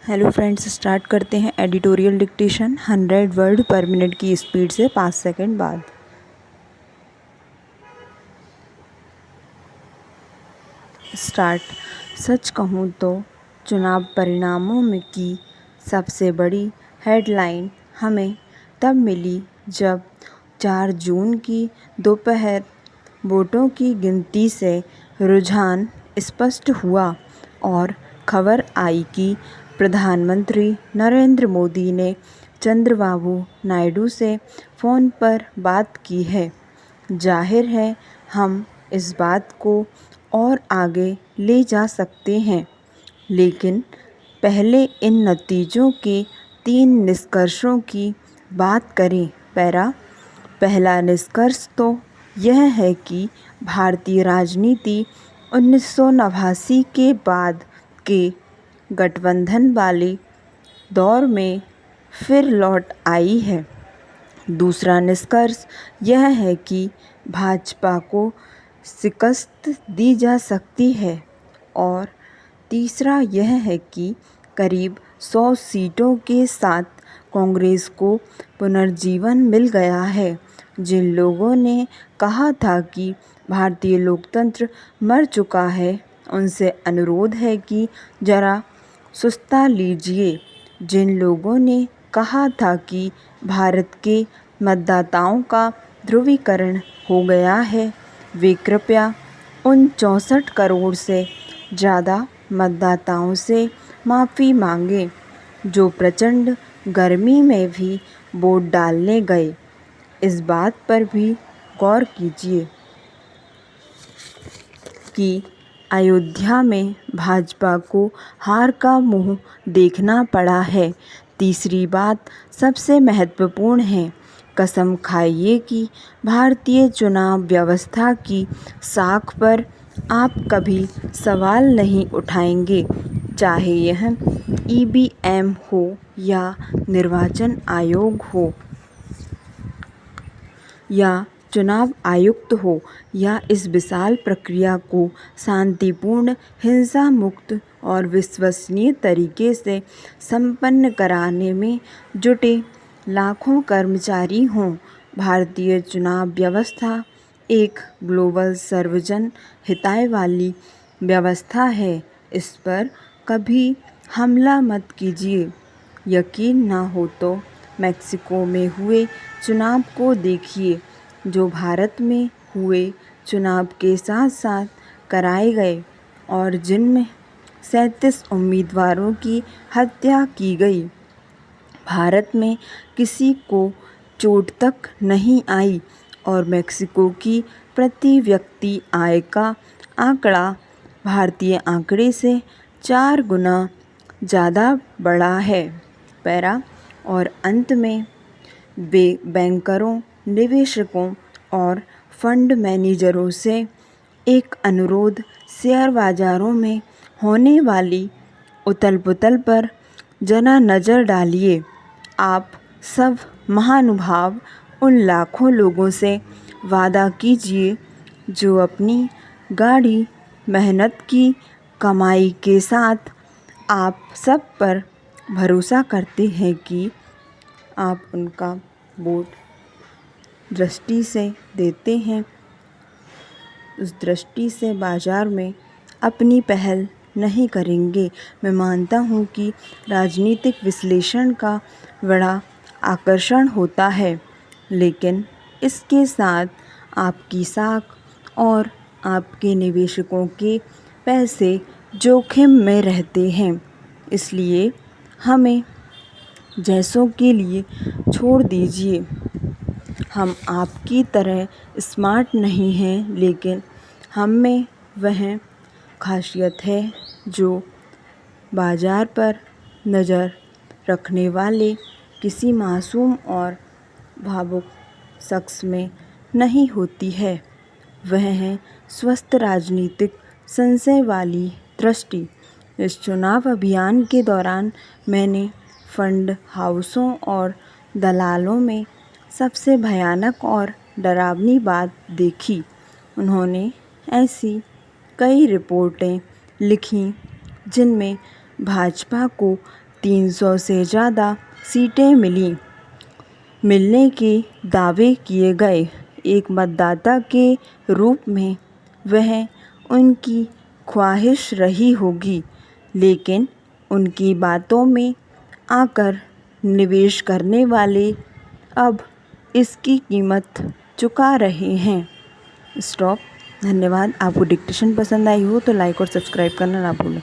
Hello friends, start करते हैं editorial dictation 100 word पर मिनट की स्पीड से 5 सेकंड बाद। स्टार्ट। सच कहूँ तो चुनाव परिणामों में की सबसे बड़ी हेडलाइन हमें तब मिली जब 4 जून की दोपहर वोटों की गिनती से रुझान स्पष्ट हुआ और खबर आई कि प्रधानमंत्री नरेंद्र मोदी ने चंद्रबाबू नायडू से फ़ोन पर बात की है। जाहिर है हम इस बात को और आगे ले जा सकते हैं, लेकिन पहले इन नतीजों के 3 निष्कर्षों की बात करें। पहला निष्कर्ष तो यह है कि भारतीय राजनीति 1989 के बाद के गठबंधन वाले दौर में फिर लौट आई है। दूसरा निष्कर्ष यह है कि भाजपा को शिकस्त दी जा सकती है और तीसरा यह है कि करीब 100 सीटों के साथ कांग्रेस को पुनर्जीवन मिल गया है। जिन लोगों ने कहा था कि भारतीय लोकतंत्र मर चुका है, उनसे अनुरोध है कि जरा सुस्ता लीजिए। जिन लोगों ने कहा था कि भारत के मतदाताओं का ध्रुवीकरण हो गया है, वे कृपया उन 64 करोड़ से ज़्यादा मतदाताओं से माफ़ी मांगें जो प्रचंड गर्मी में भी वोट डालने गए। इस बात पर भी गौर कीजिए कि अयोध्या में भाजपा को हार का मुंह देखना पड़ा है। तीसरी बात सबसे महत्वपूर्ण है। कसम खाइए कि भारतीय चुनाव व्यवस्था की साख पर आप कभी सवाल नहीं उठाएंगे, चाहे यह ईवीएम हो या निर्वाचन आयोग हो या चुनाव आयुक्त हो या इस विशाल प्रक्रिया को शांतिपूर्ण, हिंसा मुक्त और विश्वसनीय तरीके से संपन्न कराने में जुटे लाखों कर्मचारी हों। भारतीय चुनाव व्यवस्था एक ग्लोबल सर्वजन हिताय वाली व्यवस्था है। इस पर कभी हमला मत कीजिए। यकीन ना हो तो मेक्सिको में हुए चुनाव को देखिए, जो भारत में हुए चुनाव के साथ साथ कराए गए और जिनमें 37 उम्मीदवारों की हत्या की गई। भारत में किसी को चोट तक नहीं आई और मेक्सिको की प्रति व्यक्ति आय का आंकड़ा भारतीय आंकड़े से 4 गुना ज़्यादा बड़ा है। और अंत में बैंकरों, निवेशकों और फंड मैनेजरों से एक अनुरोध। शेयर बाज़ारों में होने वाली उथल-पुथल पर जरा नज़र डालिए। आप सब महानुभाव उन लाखों लोगों से वादा कीजिए जो अपनी गाढ़ी मेहनत की कमाई के साथ आप सब पर भरोसा करते हैं कि आप उनका वोट दृष्टि से देते हैं। उस दृष्टि से बाज़ार में अपनी पहल नहीं करेंगे। मैं मानता हूँ कि राजनीतिक विश्लेषण का बड़ा आकर्षण होता है, लेकिन इसके साथ आपकी साख और आपके निवेशकों के पैसे जोखिम में रहते हैं। इसलिए हमें जैसों के लिए छोड़ दीजिए। हम आपकी तरह स्मार्ट नहीं हैं, लेकिन हम में वह खासियत है जो बाज़ार पर नज़र रखने वाले किसी मासूम और भावुक शख्स में नहीं होती है। वह है स्वस्थ राजनीतिक संशय वाली दृष्टि। इस चुनाव अभियान के दौरान मैंने फंड हाउसों और दलालों में सबसे भयानक और डरावनी बात देखी। उन्होंने ऐसी कई रिपोर्टें लिखीं जिनमें भाजपा को 300 से ज़्यादा सीटें मिलने के दावे किए गए। एक मतदाता के रूप में वह उनकी ख्वाहिश रही होगी, लेकिन उनकी बातों में आकर निवेश करने वाले अब इसकी कीमत चुका रहे हैं। स्टॉप। धन्यवाद। आपको डिक्टेशन पसंद आई हो तो लाइक और सब्सक्राइब करना ना भूलें।